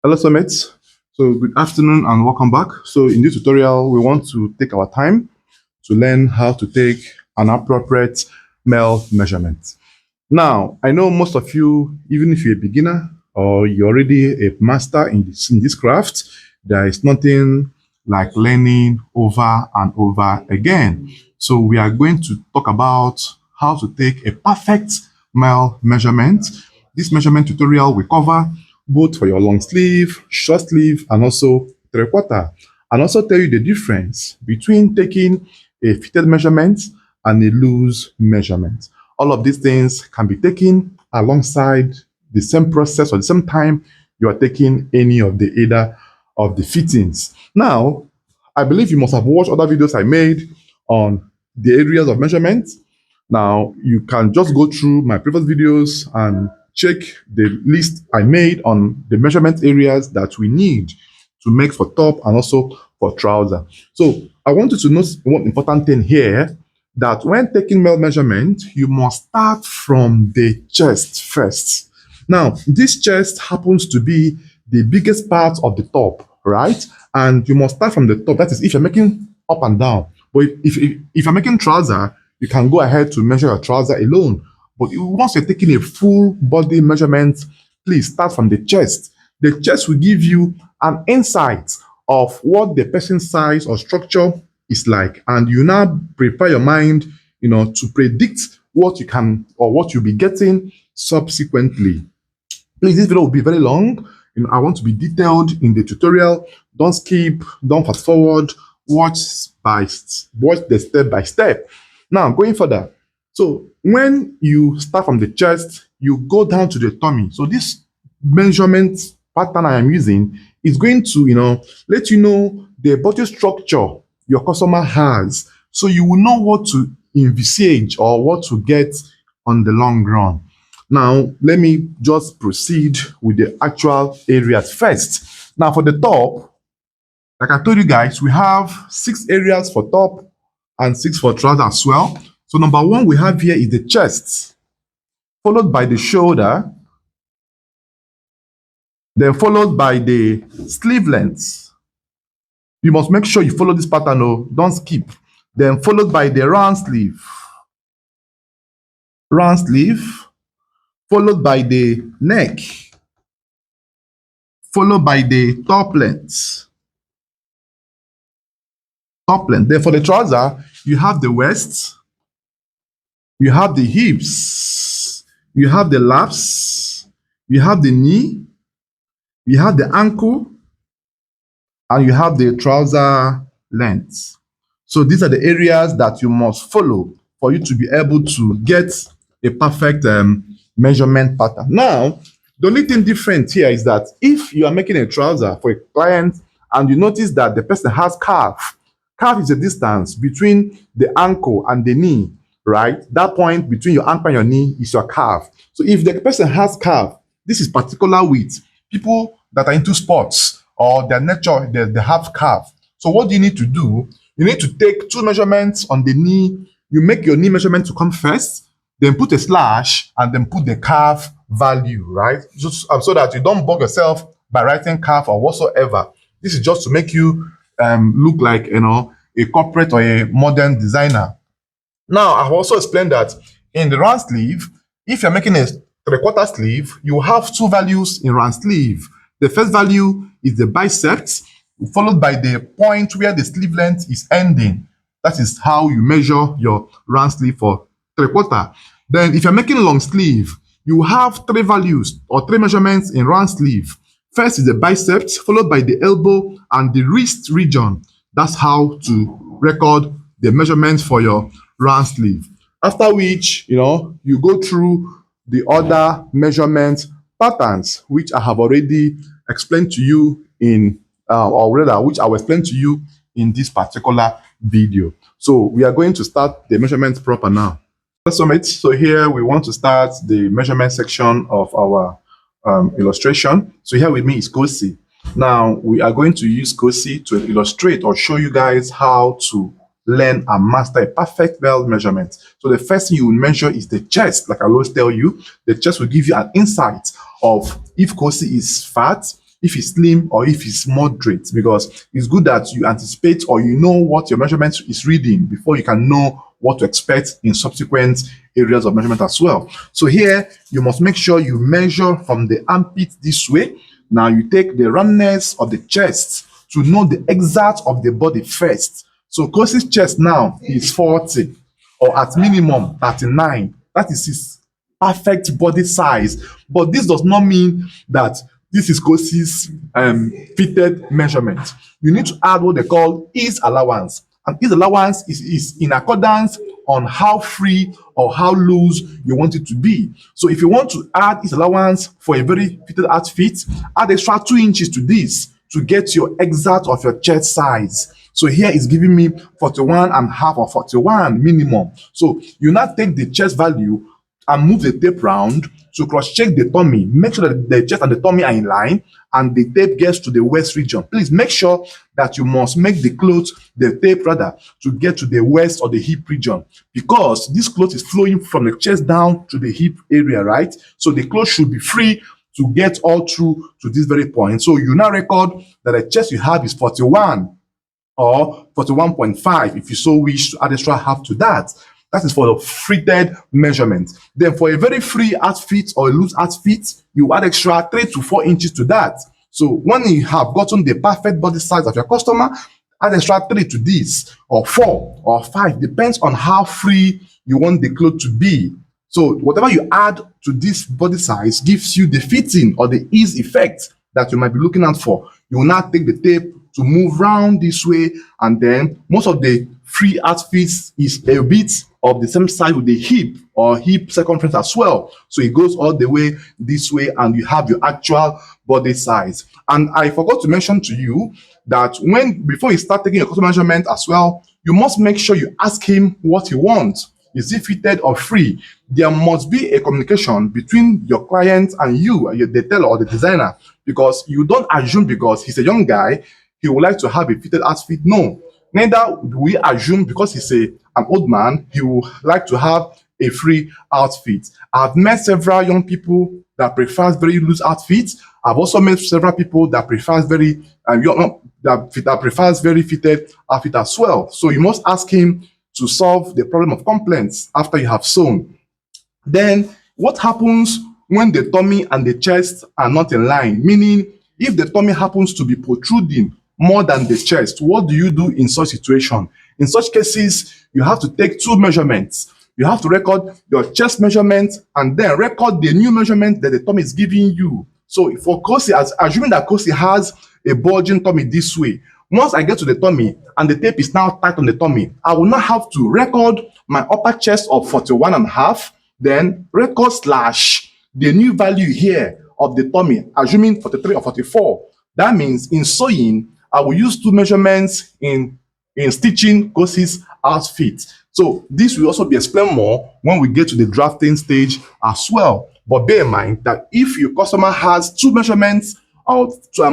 Hello, Summit. So good afternoon and welcome back. So in this tutorial, we want to take our time to learn how to take an appropriate MEL measurement. Now, I know most of you, even if you're a beginner or you're already a master in this craft, there is nothing like learning over and over again. So we are going to talk about how to take a perfect MEL measurement. This measurement tutorial will cover both for your long sleeve, short sleeve, and also three-quarter, and also tell you the difference between taking a fitted measurement and a loose measurement. All of these things can be taken alongside the same process or the same time you are taking any of the either of the fittings. Now, I believe you must have watched other videos I made on the areas of measurement. Now, you can just go through my previous videos and check the list I made on the measurement areas that we need to make for top and also for trouser. So I want you to note one important thing here, that when taking MEL measurement, you must start from the chest first. Now, this chest happens to be the biggest part of the top, right? And you must start from the top. That is, if you're making up and down. But if you're making trouser, you can go ahead to measure your trouser alone. But once you're taking a full body measurement, please start from the chest. The chest will give you an insight of what the person's size or structure is like. And you now prepare your mind, to predict what you can or what you'll be getting subsequently. Please, this video will be very long. I want to be detailed in the tutorial. Don't skip, don't fast forward, watch the step by step. Now, going further. So when you start from the chest, you go down to the tummy. So this measurement pattern I am using is going to, let you know the body structure your customer has. So you will know what to envisage or what to get on the long run. Now, let me just proceed with the actual areas first. Now, for the top, like I told you guys, we have 6 areas for top and 6 for trouser as well. So number 1 we have here is the chest, followed by the shoulder, then followed by the sleeve length. You must make sure you follow this pattern, don't skip. Then followed by the round sleeve, followed by the neck, followed by the top length. Then for the trouser, you have the waist, you have the hips, you have the laps, you have the knee, you have the ankle, and you have the trouser length. So these are the areas that you must follow for you to be able to get a perfect measurement pattern. Now, the only thing different here is that if you are making a trouser for a client and you notice that the person has calf is a distance between the ankle and the knee, right? That point between your ankle and your knee is your calf. So if the person has calf, this is particular with people that are into sports or their nature, they have calf. So what do you need to do? You need to take 2 measurements on the knee. You make your knee measurement to come first, then put a slash and then put the calf value, right? Just so that you don't bug yourself by writing calf or whatsoever. This is just to make you look like, a corporate or a modern designer. Now, I've also explained that in the round sleeve, if you're making a three-quarter sleeve, you have 2 values in round sleeve. The first value is the biceps, followed by the point where the sleeve length is ending. That is how you measure your round sleeve for three-quarter. Then if you're making long sleeve, you have 3 values or 3 measurements in round sleeve. First is the biceps, followed by the elbow and the wrist region. That's how to record the measurements for your round sleeve. After which, you go through the other measurement patterns, which I have already explained to you in, which I will explain to you in this particular video. So we are going to start the measurements proper now. So here we want to start the measurement section of our illustration. So here with me is Kosi. Now we are going to use Kosi to illustrate or show you guys how to learn and master a perfect MEL measurement. So the first thing you will measure is the chest. Like I always tell you, the chest will give you an insight of if Kosi is fat, if it's slim or if it's moderate, because it's good that you anticipate or you know what your measurement is reading before you can know what to expect in subsequent areas of measurement as well. So here, you must make sure you measure from the armpit this way. Now you take the roundness of the chest to know the exact of the body first. So Kosi's chest now is 40 or at minimum 39. That is his perfect body size. But this does not mean that this is Kosi's fitted measurement. You need to add what they call ease allowance. And ease allowance is in accordance on how free or how loose you want it to be. So if you want to add ease allowance for a very fitted outfit, add extra 2 inches to this to get your exact of your chest size. So here it's giving me 41 and half or 41 minimum. So you now take the chest value and move the tape round to cross-check the tummy. Make sure that the chest and the tummy are in line and the tape gets to the waist region. Please make sure that you must make the tape rather, to get to the waist or the hip region, because this cloth is flowing from the chest down to the hip area, right? So the cloth should be free to get all through to this very point. So you now record that the chest you have is 41 or 41.5 if you so wish to add extra half to that. That is for the fitted measurement. Then for a very free outfit or a loose outfit, you add extra 3 to 4 inches to that. So when you have gotten the perfect body size of your customer, add extra 3 to this, or 4 or 5, depends on how free you want the cloth to be. So whatever you add to this body size gives you the fitting or the ease effect that you might be looking out for. You will now take the tape to move round this way, and then most of the free outfits is a bit of the same size with the hip or hip circumference as well. So it goes all the way this way and you have your actual body size. And I forgot to mention to you that before you start taking your customer measurement as well, you must make sure you ask him what he wants. Is it fitted or free? There must be a communication between your client and you, the tailor or the designer, because you don't assume because he's a young guy, he would like to have a fitted outfit. No, neither do we assume because he's an old man, he would like to have a free outfit. I've met several young people that prefers very loose outfits. I've also met several people that prefers very fitted outfit as well. So you must ask him to solve the problem of complaints after you have sewn. Then what happens when the tummy and the chest are not in line? Meaning, if the tummy happens to be protruding more than the chest, what do you do in such situation? In such cases, you have to take 2 measurements. You have to record your chest measurement and then record the new measurement that the tummy is giving you. So for Kosi, assuming that Kosi has a bulging tummy this way, once I get to the tummy and the tape is now tight on the tummy, I will now have to record my upper chest of 41 and a half, then record slash the new value here of the tummy, assuming 43 or 44. That means in sewing, I will use 2 measurements in stitching Kosi's outfit. So this will also be explained more when we get to the drafting stage as well. But bear in mind that if your customer has 2 measurements or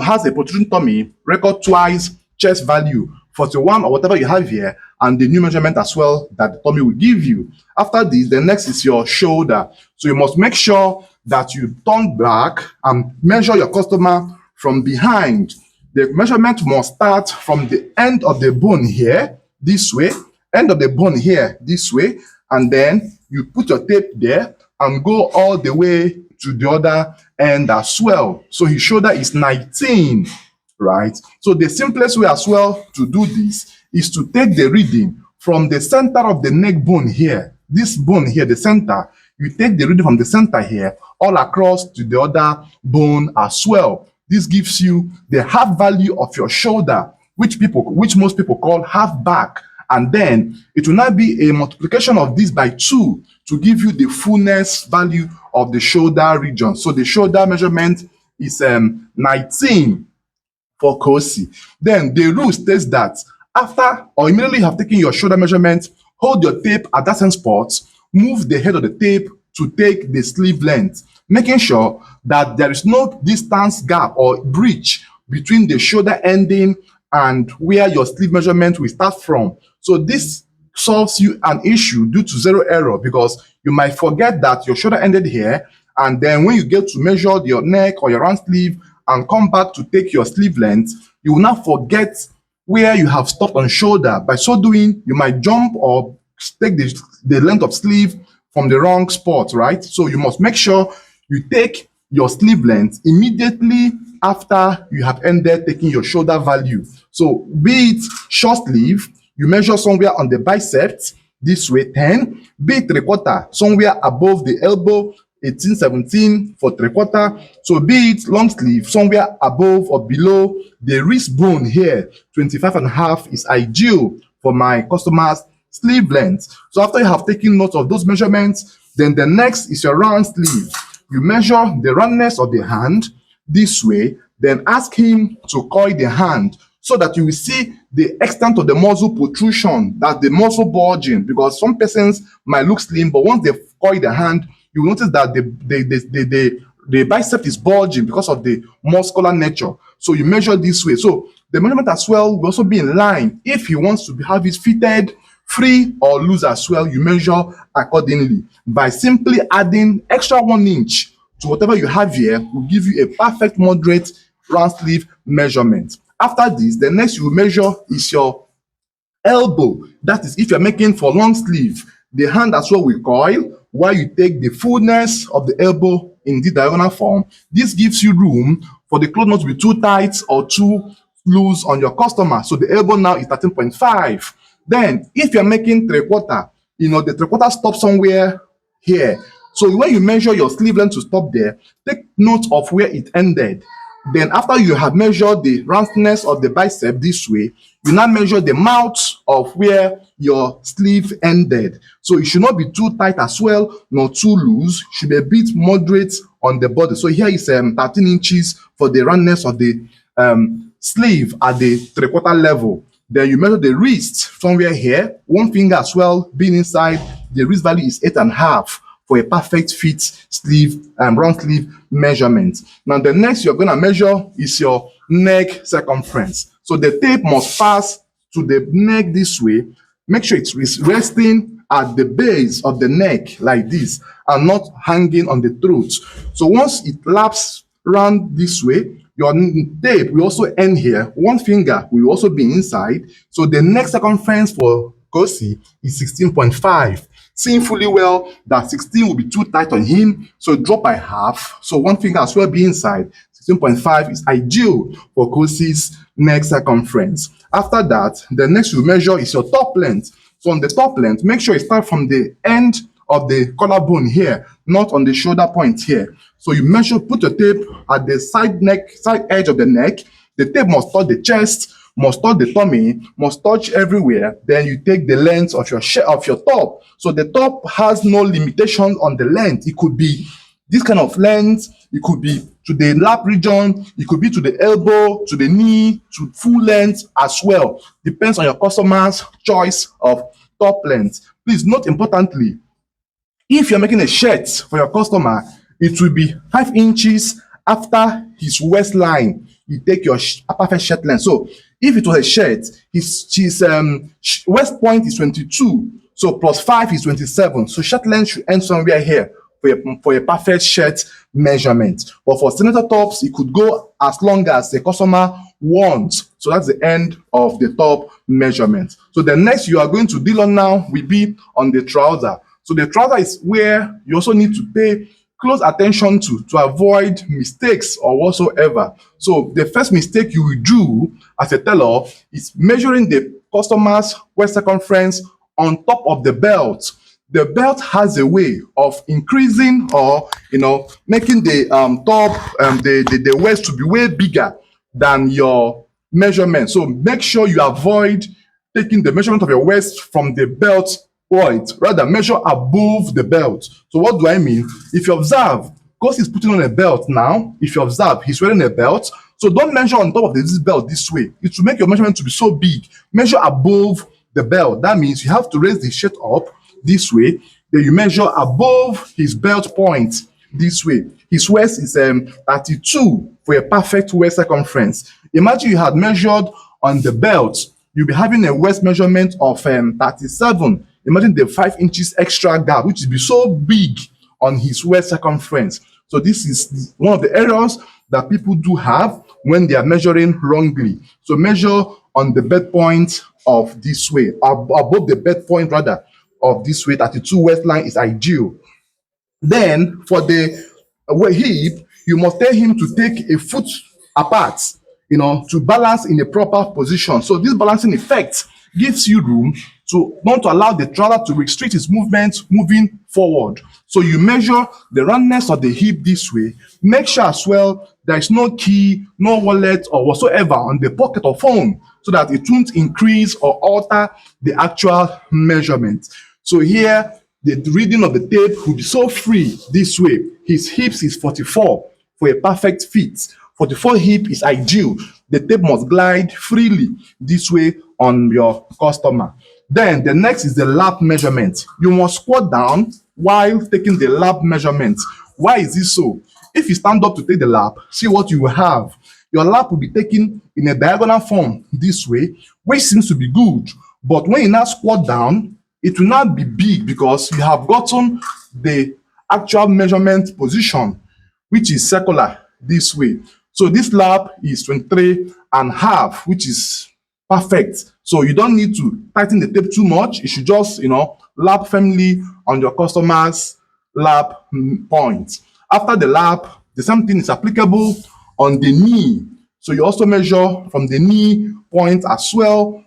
has a protruding tummy, record twice chest value, 41 or whatever you have here, and the new measurement as well that the tummy will give you. After this, the next is your shoulder. So you must make sure that you turn back and measure your customer from behind. The measurement must start from the end of the bone here, this way, end of the bone here, this way, and then you put your tape there and go all the way to the other end as well. So his shoulder is 19, right? So the simplest way as well to do this is to take the reading from the center of the neck bone here, this bone here, the center. You take the reading from the center here all across to the other bone as well. This gives you the half value of your shoulder, which most people call half back. And then it will now be a multiplication of this by 2 to give you the fullness value of the shoulder region. So the shoulder measurement is 19 for Kosi. Then the rule states that after or immediately you have taken your shoulder measurement, hold your tape at that same spot, move the head of the tape to take the sleeve length, making sure that there is no distance gap or breach between the shoulder ending and where your sleeve measurement will start from. So this solves you an issue due to 0 error, because you might forget that your shoulder ended here, and then when you get to measure your neck or your round sleeve and come back to take your sleeve length, you will not forget where you have stopped on shoulder. By so doing, you might jump or take the length of sleeve from the wrong spot, right? So you must make sure you take your sleeve length immediately after you have ended taking your shoulder value. So be it short sleeve, you measure somewhere on the biceps, this way 10, be it 3/4, somewhere above the elbow, 18, 17 for 3/4. So be it long sleeve, somewhere above or below the wrist bone here, 25.5 is ideal for my customers' sleeve length. So after you have taken note of those measurements, then the next is your round sleeve. You measure the roundness of the hand this way, then ask him to coil the hand so that you will see the extent of the muscle protrusion, that the muscle bulging, because some persons might look slim, but once they coil the hand, you will notice that the bicep is bulging because of the muscular nature. So you measure this way. So the measurement as well will also be in line. If he wants to have it fitted, free or loose as well, you measure accordingly. By simply adding extra 1 inch to whatever you have here will give you a perfect moderate round sleeve measurement. After this, the next you will measure is your elbow. That is, if you're making for long sleeve, the hand as well will coil while you take the fullness of the elbow in the diagonal form. This gives you room for the cloth not to be too tight or too loose on your customer. So the elbow now is 13.5. Then, if you're making 3/4, the 3/4 stops somewhere here. So when you measure your sleeve length to stop there, take note of where it ended. Then after you have measured the roundness of the bicep this way, you now measure the mouth of where your sleeve ended. So it should not be too tight as well, nor too loose. It should be a bit moderate on the body. So here is 13 inches for the roundness of the sleeve at the 3/4 level. Then you measure the wrist somewhere here, 1 finger as well being inside. The wrist value is 8.5 for a perfect fit sleeve round sleeve measurement. Now the next you're going to measure is your neck circumference. So the tape must pass to the neck this way. Make sure it's resting at the base of the neck like this and not hanging on the throat. So once it laps round this way, your tape will also end here. 1 finger will also be inside. So the neck circumference for Kosi is 16.5. Seeing fully well that 16 will be too tight on him, so drop by half. So 1 finger as well be inside. 16.5 is ideal for Kosi's neck circumference. After that, the next you measure is your top length. So on the top length, make sure you start from the end of the collarbone here, not on the shoulder point here. So you measure, put your tape at the side edge of the neck. The tape must touch the chest, must touch the tummy, must touch everywhere. Then you take the length of your top. So the top has no limitation on the length. It could be this kind of length. It could be to the lap region. It could be to the elbow, to the knee, to full length as well. Depends on your customer's choice of top length. Please note importantly, if you're making a shirt for your customer, it will be 5 inches after his waistline. You take your perfect shirt length. So if it was a shirt, his waist point is 22. So plus 5 is 27. So shirt length should end somewhere here for a perfect shirt measurement. But for senator tops, it could go as long as the customer wants. So that's the end of the top measurement. So the next you are going to deal on now will be on the trouser. So the trouser is where you also need to pay close attention to avoid mistakes or whatsoever. So the first mistake you will do as a tailor is measuring the customer's waist circumference on top of the belt. The belt has a way of increasing or making the the waist to be way bigger than your measurement. So make sure you avoid taking the measurement of your waist from the belt point, rather measure above the belt. So what do I mean? If you observe, because he's putting on a belt now, if you observe, he's wearing a belt. So don't measure on top of this belt this way. It will make your measurement to be so big. Measure above the belt. That means you have to raise the shirt up this way. Then you measure above his belt point this way. His waist is 32 for a perfect waist circumference. Imagine you had measured on the belt, you'll be having a waist measurement of 37. Imagine the 5 inches extra gap, which will be so big on his waist circumference. So this is one of the errors that people do have when they are measuring wrongly. So measure on the bed point of this way, above the bed point rather of this way. 32 waistline is ideal. Then for the hip, you must tell him to take a foot apart, to balance in a proper position. So this balancing effect gives you room to not to allow the trouser to restrict its movement moving forward. So you measure the roundness of the hip this way. Make sure as well there is no key, no wallet or whatsoever on the pocket or phone, so that it won't increase or alter the actual measurement. So here, the reading of the tape will be so free this way. His hips is 44 for a perfect fit. 44 hip is ideal. The tape must glide freely this way on your customer. Then the next is the lap measurement. You must squat down while taking the lap measurement. Why is this so? If you stand up to take the lap, see what you will have. Your lap will be taken in a diagonal form this way, which seems to be good. But when you now squat down, it will not be big because you have gotten the actual measurement position, which is circular this way. So this lap is 23 and half, which is perfect. So you don't need to tighten the tape too much. You should just, lap firmly on your customer's lap point. After the lap, the same thing is applicable on the knee. So you also measure from the knee point as well.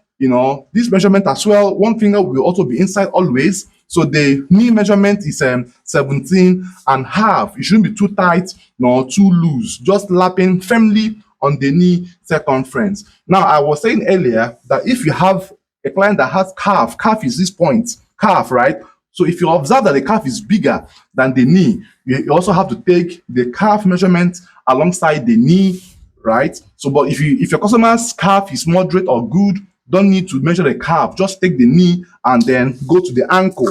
This measurement as well, one finger will also be inside always. So the knee measurement is 17 and half. It shouldn't be too tight nor too loose, just lapping firmly on the knee circumference. Now, I was saying earlier that if you have a client that has calf is this point, calf, right? So if you observe that the calf is bigger than the knee, you also have to take the calf measurement alongside the knee, right? So, but if your customer's calf is moderate or good, don't need to measure the calf, just take the knee and then go to the ankle.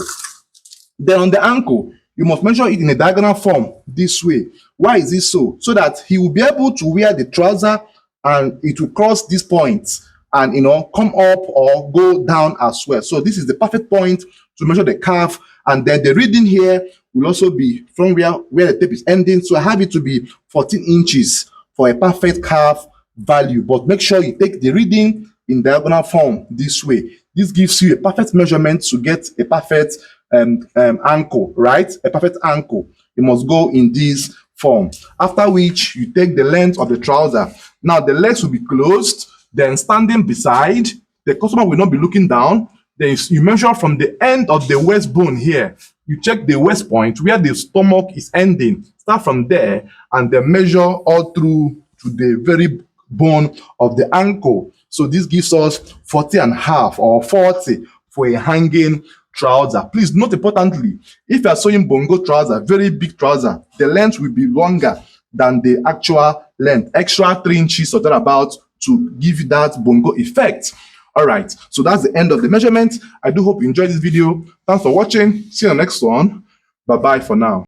Then on the ankle, you must measure it in a diagonal form this way. Why is this so? So that he will be able to wear the trouser and it will cross these points and come up or go down as well. So this is the perfect point to measure the calf. And then the reading here will also be from where the tape is ending. So I have it to be 14 inches for a perfect calf value. But make sure you take the reading in diagonal form this way. This gives you a perfect measurement to get a perfect ankle, right? A perfect ankle. You must go in this form. After which you take the length of the trouser. Now the legs will be closed, then standing beside. The customer will not be looking down. Then you measure from the end of the waist bone here. You check the waist point where the stomach is ending. Start from there and then measure all through to the very bone of the ankle. So this gives us 40 and half or 40 for a hanging trouser. Please note importantly, if you are sewing bongo trouser, very big trouser, the length will be longer than the actual length, extra 3 inches or thereabouts to give you that bongo effect. All right, so that's the end of the measurement. I do hope you enjoyed this video. Thanks for watching. See you in the next one. Bye bye for now.